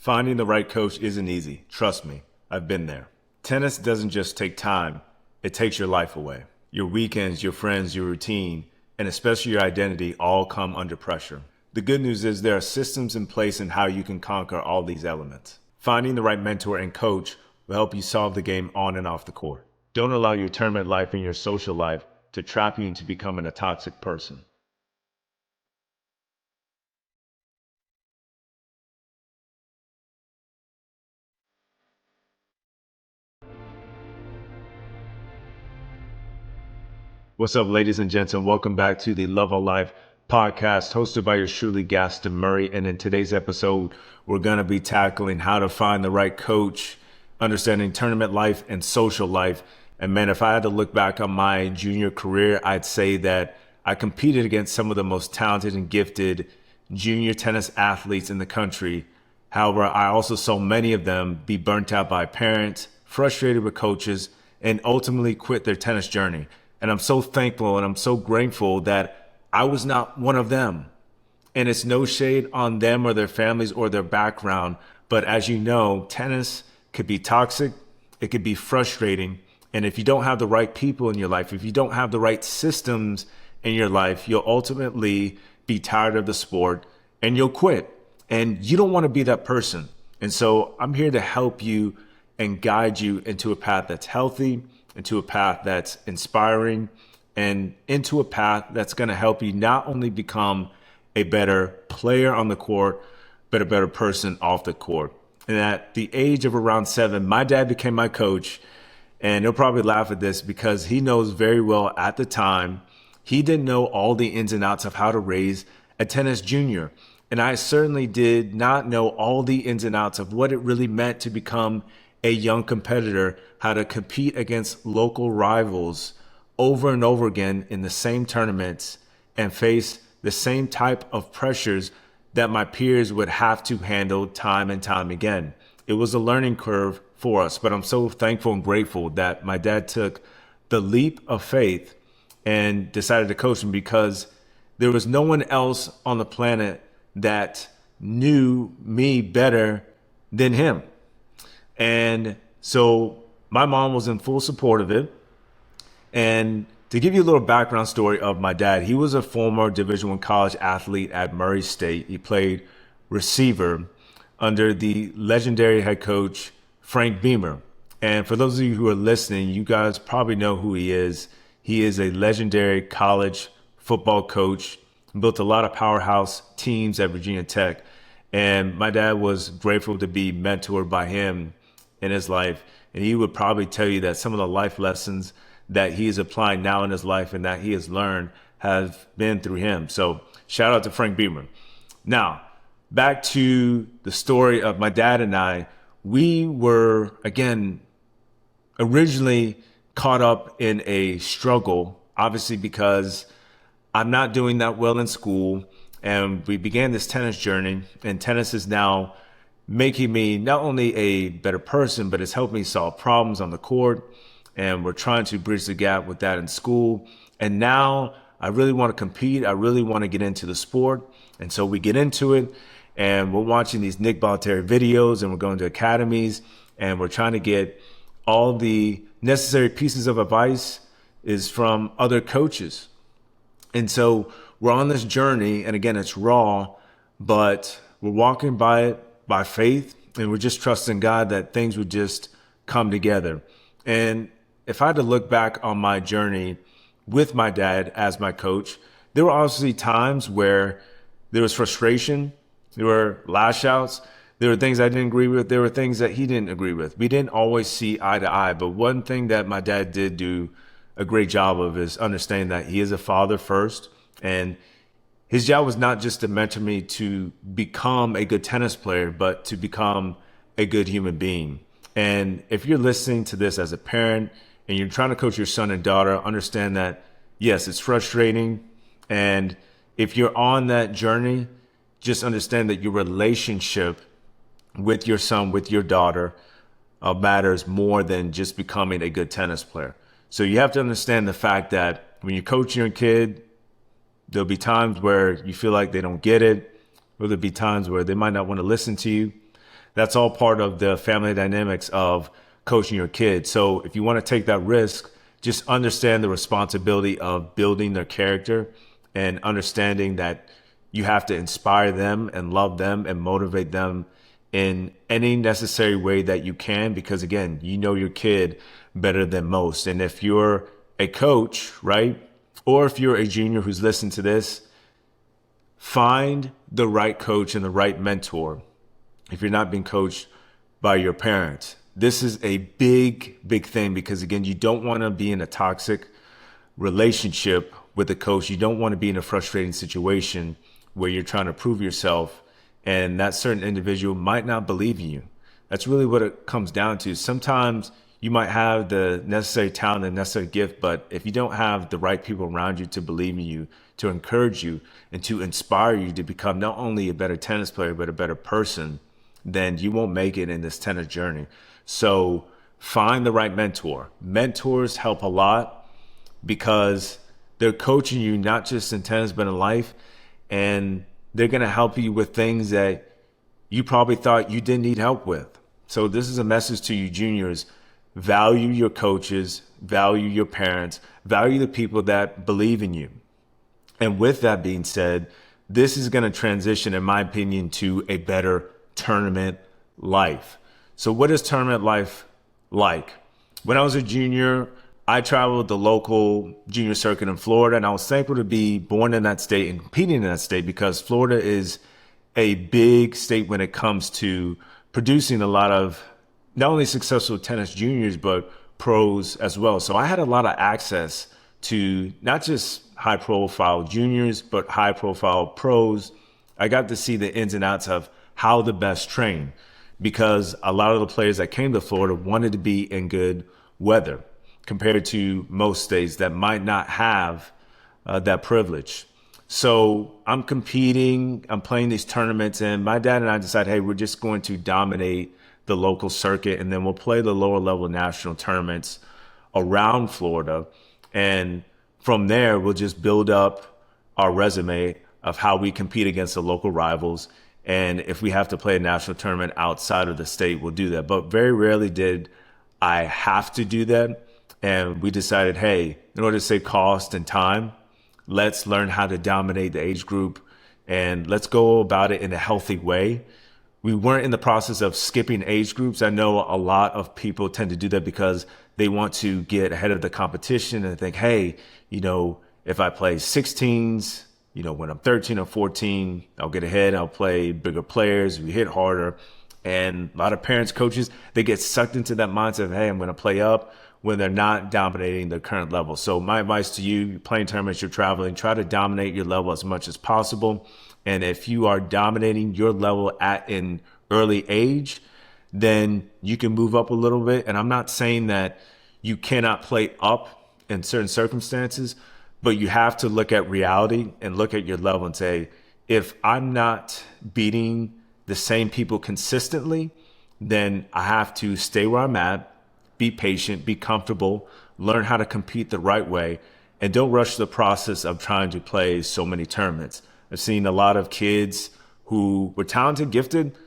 Finding the right coach isn't easy. Trust me, I've been there. Tennis doesn't just take time, it takes your life away. Your weekends, your friends, your routine, and especially your identity all come under pressure. The good news is there are systems in place in how you can conquer all these elements. Finding the right mentor and coach will help you solve the game on and off the court. Don't allow your tournament life and your social life to trap you into becoming a toxic person. What's up, ladies and gents, and welcome back to the Love of Life podcast hosted by yours truly, Gaston Murray. And in today's episode, we're going to be tackling how to find the right coach, understanding tournament life and social life. And man, if I had to look back on my junior career, I'd say that I competed against some of the most talented and gifted junior tennis athletes in the country. However, I also saw many of them be burnt out by parents, frustrated with coaches, and ultimately quit their tennis journey. And I'm so thankful and I'm so grateful that I was not one of them. And it's no shade on them or their families or their background. But as you know, tennis could be toxic. It could be frustrating. And if you don't have the right people in your life, if you don't have the right systems in your life, you'll ultimately be tired of the sport and you'll quit. And you don't want to be that person. And so I'm here to help you and guide you into a path that's healthy, into a path that's inspiring, and into a path that's going to help you not only become a better player on the court, but a better person off the court. And at the age of around 7, my dad became my coach. And he'll probably laugh at this because he knows very well at the time, he didn't know all the ins and outs of how to raise a tennis junior. And I certainly did not know all the ins and outs of what it really meant to become a young competitor, how to compete against local rivals over and over again in the same tournaments and face the same type of pressures that my peers would have to handle time and time again. It was a learning curve for us, but I'm so thankful and grateful that my dad took the leap of faith and decided to coach me because there was no one else on the planet that knew me better than him. And so my mom was in full support of it. And to give you a little background story of my dad, he was a former Division I college athlete at Murray State. He played receiver under the legendary head coach, Frank Beamer. And for those of you who are listening, you guys probably know who he is. He is a legendary college football coach, built a lot of powerhouse teams at Virginia Tech. And my dad was grateful to be mentored by him in his life. And he would probably tell you that some of the life lessons that he is applying now in his life and that he has learned have been through him. So shout out to Frank Beamer. Now, back to the story of my dad and I. We were, again, originally caught up in a struggle, obviously because I'm not doing that well in school. And we began this tennis journey, and tennis is now making me not only a better person, but it's helped me solve problems on the court. And we're trying to bridge the gap with that in school. And now I really want to compete. I really want to get into the sport. And so we get into it and we're watching these Nick Bollettieri videos and we're going to academies and we're trying to get all the necessary pieces of advice is from other coaches. And so we're on this journey. And again, it's raw, but we're walking by it by faith, and we're just trusting God that things would just come together. And if I had to look back on my journey with my dad as my coach, there were obviously times where there was frustration, there were lash outs, there were things I didn't agree with, there were things that he didn't agree with. We didn't always see eye to eye, but one thing that my dad did do a great job of is understanding that he is a father first, and his job was not just to mentor me to become a good tennis player, but to become a good human being. And if you're listening to this as a parent and you're trying to coach your son and daughter, understand that, yes, it's frustrating. And if you're on that journey, just understand that your relationship with your son, with your daughter, matters more than just becoming a good tennis player. So you have to understand the fact that when you're coaching your kid, there'll be times where you feel like they don't get it, or there'll be times where they might not want to listen to you. That's all part of the family dynamics of coaching your kids. So if you want to take that risk, just understand the responsibility of building their character and understanding that you have to inspire them and love them and motivate them in any necessary way that you can, because again, you know your kid better than most. And if you're a coach, right, or if you're a junior who's listening to this, find the right coach and the right mentor. If you're not being coached by your parents, this is a big, big thing, because again, you don't want to be in a toxic relationship with a coach. You don't want to be in a frustrating situation where you're trying to prove yourself and that certain individual might not believe in you. That's really what it comes down to. Sometimes you might have the necessary talent and necessary gift, but if you don't have the right people around you to believe in you, to encourage you, and to inspire you to become not only a better tennis player, but a better person, then you won't make it in this tennis journey. So find the right mentor. Mentors help a lot because they're coaching you not just in tennis, but in life. And they're going to help you with things that you probably thought you didn't need help with. So this is a message to you juniors. Value your coaches, value your parents, value the people that believe in you. And with that being said, this is going to transition, in my opinion, to a better tournament life. So what is tournament life like? When I was a junior, I traveled the local junior circuit in Florida, and I was thankful to be born in that state and competing in that state, because Florida is a big state when it comes to producing a lot of not only successful tennis juniors, but pros as well. So I had a lot of access to not just high profile juniors, but high profile pros. I got to see the ins and outs of how the best train, because a lot of the players that came to Florida wanted to be in good weather compared to most states that might not have that privilege. So I'm competing, I'm playing these tournaments, and my dad and I decided, hey, we're just going to dominate the local circuit, and then we'll play the lower level national tournaments around Florida. And from there, we'll just build up our resume of how we compete against the local rivals. And if we have to play a national tournament outside of the state, we'll do that. But very rarely did I have to do that. And we decided, hey, in order to save cost and time, let's learn how to dominate the age group, and let's go about it in a healthy way. We weren't in the process of skipping age groups. I know a lot of people tend to do that because they want to get ahead of the competition and think, hey, if I play 16s, when I'm 13 or 14, I'll get ahead. I'll play bigger players. We hit harder. And a lot of parents, coaches, they get sucked into that mindset of, hey, I'm going to play up, when they're not dominating their current level. So my advice to you, you're playing tournaments, you're traveling, try to dominate your level as much as possible. And if you are dominating your level at an early age, then you can move up a little bit. And I'm not saying that you cannot play up in certain circumstances, but you have to look at reality and look at your level and say, if I'm not beating the same people consistently, then I have to stay where I'm at, be patient, be comfortable, learn how to compete the right way, and don't rush the process of trying to play so many tournaments. I've seen a lot of kids who were talented, gifted,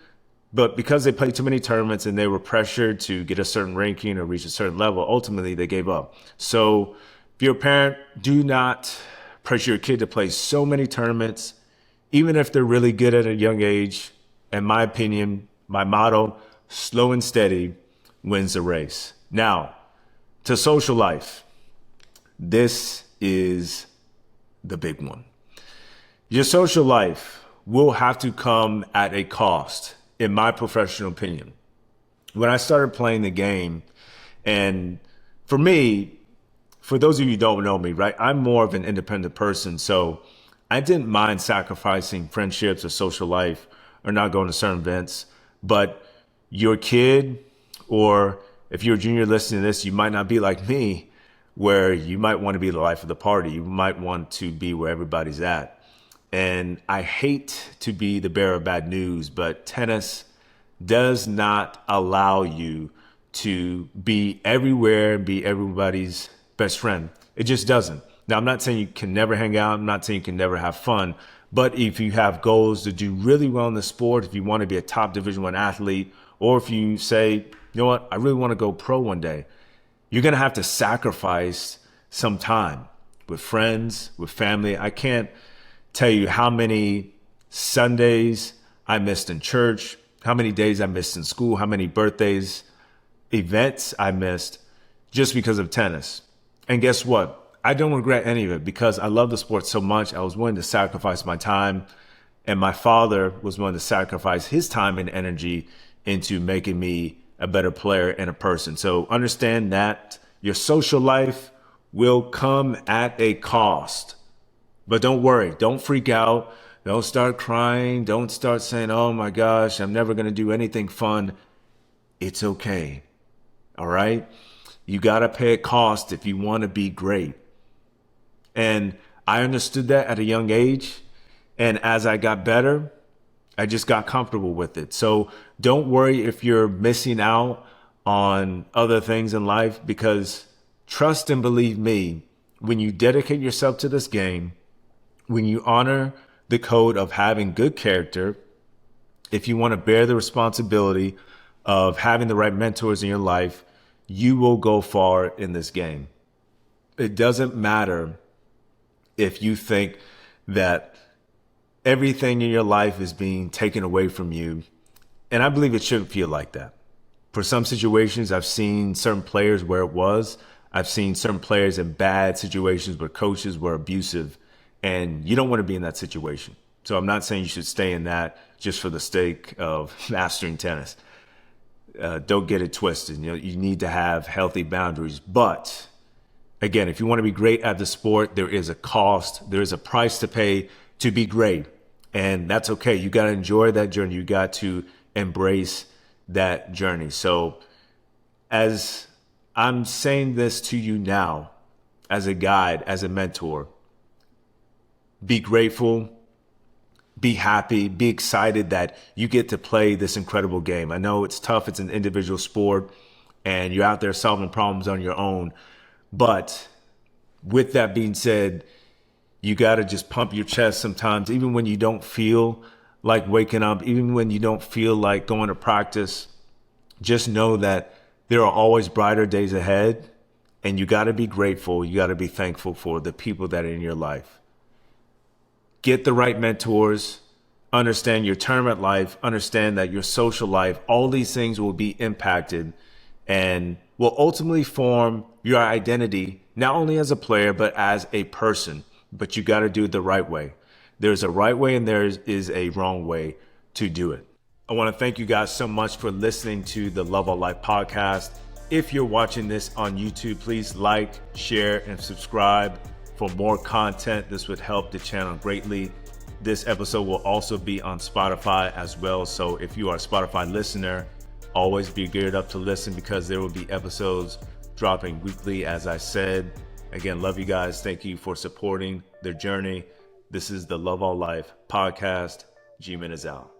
but because they played too many tournaments and they were pressured to get a certain ranking or reach a certain level, ultimately they gave up. So if you're a parent, do not pressure your kid to play so many tournaments, even if they're really good at a young age. In my opinion, my motto, slow and steady wins the race. Now, to social life, this is the big one. Your social life will have to come at a cost, in my professional opinion. When I started playing the game, and for me, for those of you who don't know me, right, I'm more of an independent person, so I didn't mind sacrificing friendships or social life or not going to certain events. But your kid, or if you're a junior listening to this, you might not be like me, where you might want to be the life of the party. You might want to be where everybody's at. And I hate to be the bearer of bad news, but tennis does not allow you to be everywhere and be everybody's best friend. It just doesn't. Now, I'm not saying you can never hang out. I'm not saying you can never have fun, But if you have goals to do really well in the sport, if you want to be a top Division I athlete, or if you say, you know what, I really want to go pro one day, you're going to have to sacrifice some time with friends, with family. I can't tell you how many Sundays I missed in church, how many days I missed in school, how many birthdays, events I missed just because of tennis. And guess what? I don't regret any of it because I love the sport so much. I was willing to sacrifice my time, and my father was willing to sacrifice his time and energy into making me a better player and a person. So understand that your social life will come at a cost. But don't worry, don't freak out. Don't start crying. Don't start saying, oh my gosh, I'm never going to do anything fun. It's okay. All right? You got to pay a cost if you want to be great. And I understood that at a young age. And as I got better, I just got comfortable with it. So don't worry if you're missing out on other things in life, because trust and believe me, when you dedicate yourself to this game, when you honor the code of having good character, if you want to bear the responsibility of having the right mentors in your life, you will go far in this game. It doesn't matter if you think that everything in your life is being taken away from you. And I believe it shouldn't feel like that. For some situations, I've seen certain players where it was. I've seen certain players in bad situations where coaches were abusive, and you don't want to be in that situation. So I'm not saying you should stay in that just for the sake of mastering tennis. Don't get it twisted. You need to have healthy boundaries. But again, if you want to be great at the sport, there is a cost. There is a price to pay to be great. And that's okay. You got to enjoy that journey. You got to embrace that journey. So as I'm saying this to you now, as a guide, as a mentor, be grateful, be happy, be excited that you get to play this incredible game. I know it's tough. It's an individual sport and you're out there solving problems on your own. But with that being said, you got to just pump your chest sometimes, even when you don't feel like waking up, even when you don't feel like going to practice. Just know that there are always brighter days ahead, and you got to be grateful. You got to be thankful for the people that are in your life. Get the right mentors, understand your tournament life, understand that your social life, all these things will be impacted and will ultimately form your identity, not only as a player, but as a person. But you got to do it the right way. There's a right way and there is a wrong way to do it. I want to thank you guys so much for listening to the Love of Life podcast. If you're watching this on YouTube, please like, share, and subscribe for more content. This would help the channel greatly. This episode will also be on Spotify as well. So if you are a Spotify listener, always be geared up to listen because there will be episodes dropping weekly. As I said, again, love you guys. Thank you for supporting their journey. This is the Love All Life podcast. G-Man is out.